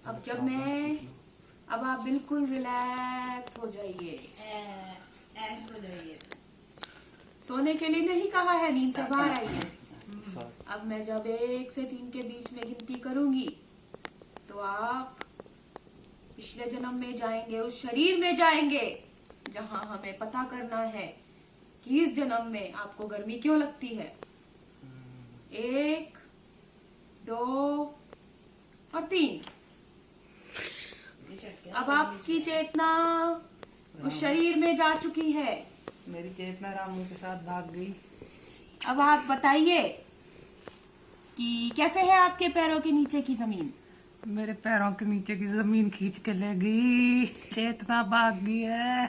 अब आप बिल्कुल रिलैक्स हो जाइए। सोने के लिए नहीं कहा है, नींद से बाहर आइए। अब मैं जब 1 से 3 के बीच में गिनती करूंगी तो आप पिछले जन्म में जाएंगे, उस शरीर में जाएंगे जहां हमें पता करना है कि इस जन्म में आपको गर्मी क्यों लगती है। 1, 2 और 3। अब आपकी चेतना उस शरीर में जा चुकी है। मेरी चेतना रामू के साथ भाग गई। अब आप बताइए कि कैसे है आपके पैरों के नीचे की जमीन। मेरे पैरों के नीचे की जमीन खींच के ले गई, चेतना भाग गई है।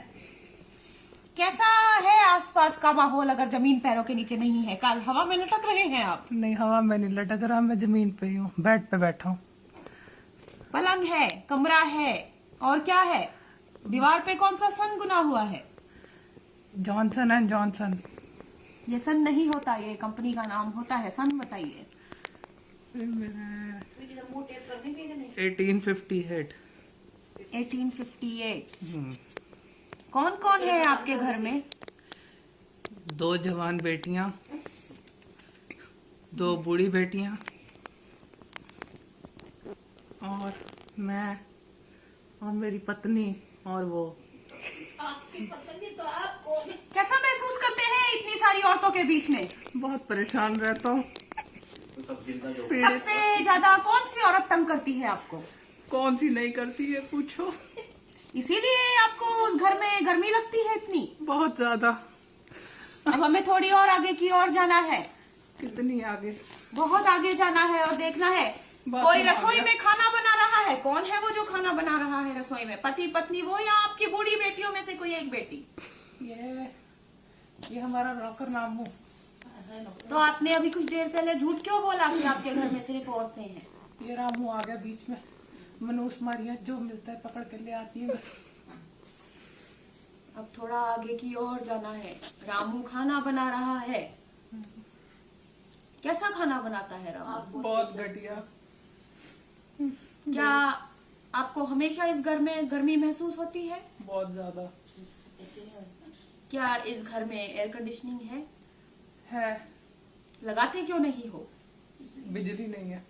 कैसा है आसपास का माहौल अगर जमीन पैरों के नीचे नहीं है? कल हवा में लटक रहे हैं आप? नहीं, हवा में नहीं लटक रहा, मैं जमीन पे ही हूँ, बेड पे बैठा हूँ। पलंग है, कमरा है, और क्या है? दीवार पे कौन सा सन गुना हुआ है? Johnson and Johnson. ये सन नहीं होता, ये कंपनी का नाम होता है। सन बताइए। 1858। 1858। कौन कौन है आपके घर में? 2 जवान बेटियां, 2 बूढ़ी बेटियां और मैं और मेरी पत्नी और वो। आपकी पत्नी तो आपको कैसा महसूस करते हैं इतनी सारी औरतों के बीच में? बहुत परेशान रहता हूँ। सबसे ज्यादा कौन सी औरत तंग करती है आपको? कौन सी नहीं करती है पूछो। इसीलिए आपको उस घर में गर्मी लगती है इतनी? बहुत ज्यादा। अब हमें थोड़ी और आगे की ओर जाना है। कितनी आगे? बहुत आगे जाना है और देखना है कोई रसोई में खाना बना रहा है। कौन है वो जो खाना बना रहा है रसोई में? पति पत्नी वो या आपकी बूढ़ी बेटियों में से कोई एक बेटी? ये हमारा नौकर रामू। तो आपने अभी कुछ देर पहले झूठ क्यों बोला कि आपके घर में सिर्फ औरतें हैं? ये रामू आ गया बीच में। मनोज मारिया जो मिलता है पकड़ के ले आती है। अब थोड़ा आगे की ओर जाना है। रामू खाना बना रहा है। कैसा खाना बनाता है रामू? बहुत घटिया। क्या आपको हमेशा इस घर में गर्मी महसूस होती है? बहुत ज्यादा। क्या इस घर में एयर कंडीशनिंग है? लगाते क्यों नहीं हो? बिजली नहीं है।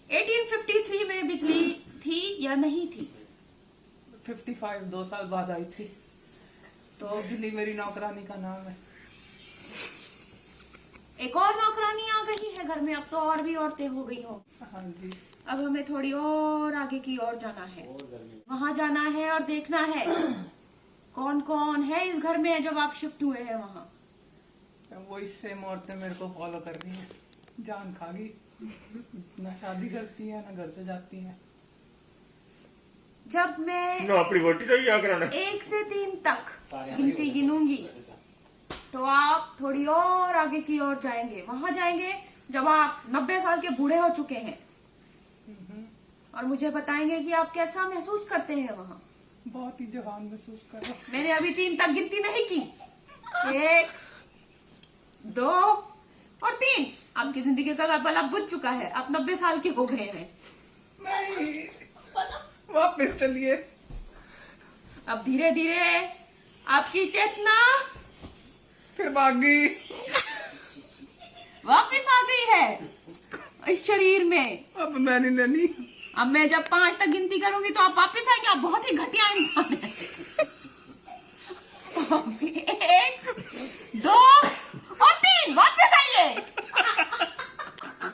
1853 में बिजली थी या नहीं थी? 55 2 साल बाद आई थी। तो बिजली मेरी नौकरानी का नाम है। एक और नौकरानी आ गई है घर में। अब तो और भी औरतें हो गई हो। हाँ जी। अब हमें थोड़ी और आगे की ओर जाना है। वहां जाना है और देखना है कौन कौन है इस घर में जब आप शिफ्ट हुए हैं वहां। वही सेम औरतें मेरे को फॉलो कर रही हैं। जान खा गई। ना शादी करती है ना घर से जाती है। जब मैं अपनी वोटी तो क्या कराना 1 से 3 तक गिनती गिनूंगी तो आप थोड़ी और आगे की ओर जाएंगे। वहां जाएंगे जब आप 90 साल के बूढ़े हो चुके हैं और मुझे बताएंगे कि आप कैसा महसूस करते हैं वहां। बहुत ही जवान महसूस कर रहा। मैंने अभी 3 तक गिनती नहीं की। 1, 2 और 3। आपकी जिंदगी का बल्ब बुझ चुका है। आप 90 साल के हो गए हैं। नहीं, वापस चलिए। अब धीरे धीरे आपकी चेतना फिर भाग गई। वापस आ गई है इस शरीर में। अब मैं नहीं लेनी। अब मैं जब 5 तक गिनती करूंगी तो आप वापस आएंगे। आप बहुत ही घटिया इंसान हैं। 1